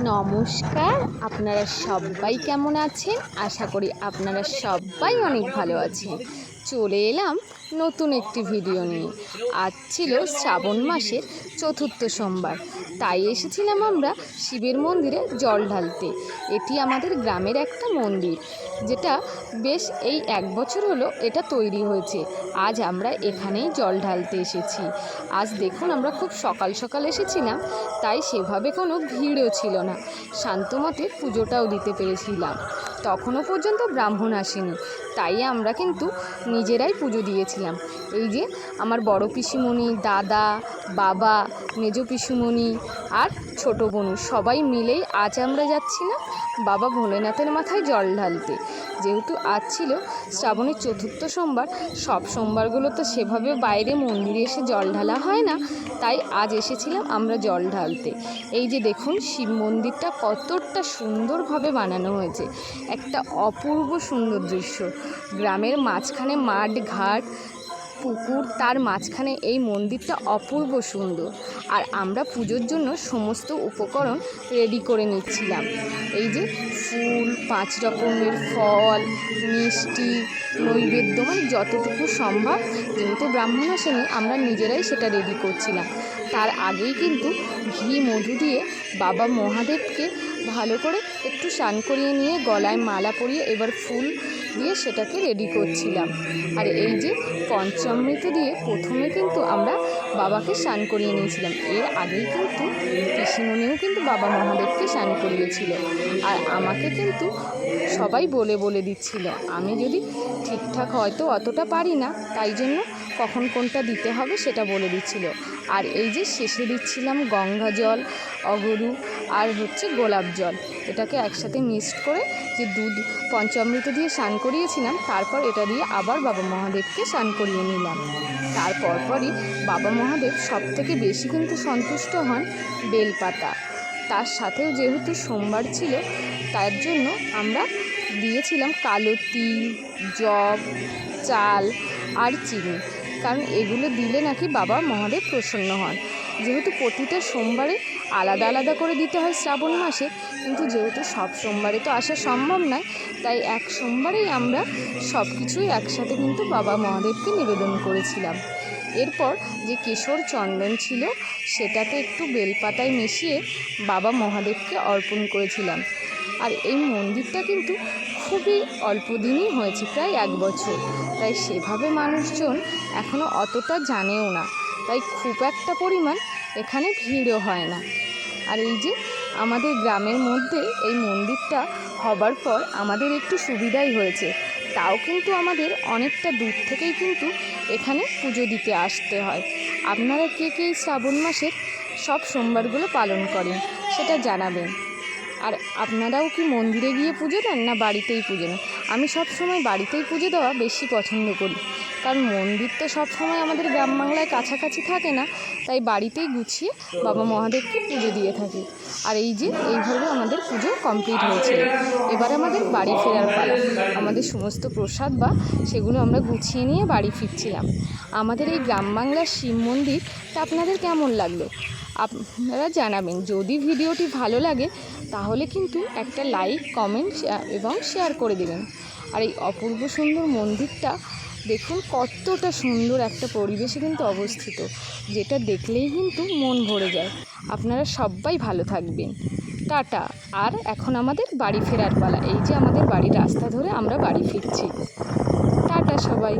নমস্কার, আপনারা সবাই কেমন আছেন? আশা করি আপনারা সবাই অনেক ভালো আছেন। চলে এলাম নতুন একটি ভিডিও নিয়ে। আজ ছিল শ্রাবণ মাসের চতুর্থ সোমবার, তাই এসেছিলাম আমরা শিবের মন্দিরে জল ঢালতে। এটি আমাদের গ্রামের একটা মন্দির, যেটা বেশ এই 1 বছর হলো এটা তৈরি হয়েছে। আজ আমরা এখানেই জল ঢালতে এসেছি। আজ দেখুন, আমরা খুব সকাল সকাল এসেছিলাম, তাই সেভাবে কোনো ভিড়ও ছিল না। শান্তমতে পুজোটাও দিতে পেরেছিলাম। তখনও পর্যন্ত ব্রাহ্মণ আসেনি, তাই আমরা কিন্তু নিজেরাই পুজো দিয়েছিলাম। এই যে আমার বড় পিসিমণি, দাদা, বাবা, মেজ পিসিমণি আর ছোটো বোনু সবাই মিলেই আজ আমরা যাচ্ছিলাম বাবা ভোলেনাথের মাথায় জল ঢালতে। যেহেতু আজ ছিল শ্রাবণের চতুর্থ সোমবার, সব সোমবারগুলো তো সেভাবে বাইরে মন্দিরে এসে জল ঢালা হয় না, তাই আজ এসেছিলাম আমরা জল ঢালতে। এই যে দেখুন, শিব মন্দিরটা কতটা সুন্দরভাবে বানানো হয়েছে, একটা অপূর্ব সুন্দর দৃশ্য। গ্রামের মাঝখানে মাঠ ঘাট পুকুর, তার মাঝখানে এই মন্দিরটা অপূর্ব সুন্দর। আর আমরা পুজোর জন্য সমস্ত উপকরণ রেডি করে নিচ্ছিলাম। এই যে ফুল, 5 রকমের ফল, মিষ্টি, নৈবেদ্য, মানে যতটুকু সম্ভব, যেহেতু ব্রাহ্মণ আসেনি আমরা নিজেরাই সেটা রেডি করছিলাম। তার আগেই কিন্তু ঘি মধু দিয়ে বাবা মহাদেবকে ভালো করে একটু স্নান করিয়ে নিয়ে গলায় মালা পরিয়ে এবার ফুল দিয়ে সেটাকে রেডি করছিলাম। আর এই যে পঞ্চামৃত দিয়ে প্রথমে কিন্তু আমরা বাবাকে স্নান করিয়ে নিয়েছিলাম। এর আগেই কিন্তু পিসিমণিও কিন্তু বাবা মহাদেবকে স্নান করিয়েছিল। আর আমাকে কিন্তু সবাই বলে বলে দিচ্ছিল, আমি যদি ঠিকঠাক হয়তো অতটা পারি না, তাই জন্য কখন কোনটা দিতে হবে সেটা বলে দিচ্ছিল। আর এই যে শেষে দিচ্ছিলাম গঙ্গা জল, অগরু আর গোলাপ জল, এটাকে একসাথে মিক্সড করে যে দুধ পঞ্চামৃত দিয়ে স্নান করিয়েছিলাম, তারপর এটা দিয়ে আবার বাবা মহাদেবকে স্নান করিয়ে নিলাম। তারপরই বাবা মহাদেব সবথেকে বেশি কিন্তু সন্তুষ্ট হন বেলপাতা। তার সাথেও যেহেতু সোমবার ছিল, তার জন্য আমরা দিয়েছিলাম কালো তিল, জব, চাল আর চিনি, কারণ এগুলো দিলে নাকি বাবা মহাদেব প্রসন্ন হন। যেহেতু প্রতিটা সোমবারে আলাদা আলাদা করে দিতে হয় শ্রাবণ মাসে, কিন্তু যেহেতু সব সোমবারে তো আসা সম্ভব নয়, তাই এক সোমবারেই আমরা সব কিছুই একসাথে কিন্তু বাবা মহাদেবকে নিবেদন করেছিলাম। এরপর যে কেশর চন্দন ছিল, সেটাতে একটু বেলপাতায় মিশিয়ে বাবা মহাদেবকে অর্পণ করেছিলাম। আর এই মন্দিরটা কিন্তু খুবই অল্প দিনই হয়েছে, প্রায় 1 বছর, তাই সেভাবে মানুষজন এখনও অতটা জানেও না, তাই খুব একটা পরিমাণ এখানে ভিড়ও হয় না। আর এই যে আমাদের গ্রামের মধ্যে এই মন্দিরটা হবার পর আমাদের একটু সুবিধাই হয়েছে, তাও কিন্তু আমাদের অনেকটা দূর থেকেই কিন্তু এখানে পুজো দিতে আসতে হয়। আপনারা কে কে এই শ্রাবণ মাসের সব সোমবারগুলো পালন করেন সেটা জানাবেন। আর আপনারাও কি মন্দিরে গিয়ে পুজো দেন না বাড়িতেই পুজো দেন? আমি সব সময় বাড়িতেই পুজো দেওয়া বেশি পছন্দ করি, কারণ মন্দির তো সবসময় আমাদের গ্রাম বাংলায় কাছাকাছি থাকে না, তাই বাড়িতেই গুছিয়ে বাবা মহাদেবকে পুজো দিয়ে থাকি। আর এই যে এইভাবে আমাদের পুজো কমপ্লিট হয়েছিল। এবার আমাদের বাড়ি ফেরার পালা। আমাদের সমস্ত প্রসাদ সেগুলো আমরা গুছিয়ে নিয়ে বাড়ি ফিরছিলাম। আমাদের এই গ্রাম বাংলার শিব মন্দিরটা আপনাদের কেমন লাগলো আপনারা জানাবেন। যদি ভিডিওটি ভালো লাগে তাহলে কিন্তু একটা লাইক, কমেন্ট এবং শেয়ার করে দেবেন। আর এই অপূর্ব সুন্দর মন্দিরটা দেখুন, কতটা সুন্দর একটা পরিবেশে কিন্তু অবস্থিত, যেটা দেখলেই কিন্তু মন ভরে যায়। আপনারা সবাই ভালো থাকবেন, টাটা। আর এখন আমাদের বাড়ি ফেরার পালা। এই যে আমাদের বাড়ির রাস্তা ধরে আমরা বাড়ি ফিরছি। টাটা সবাই।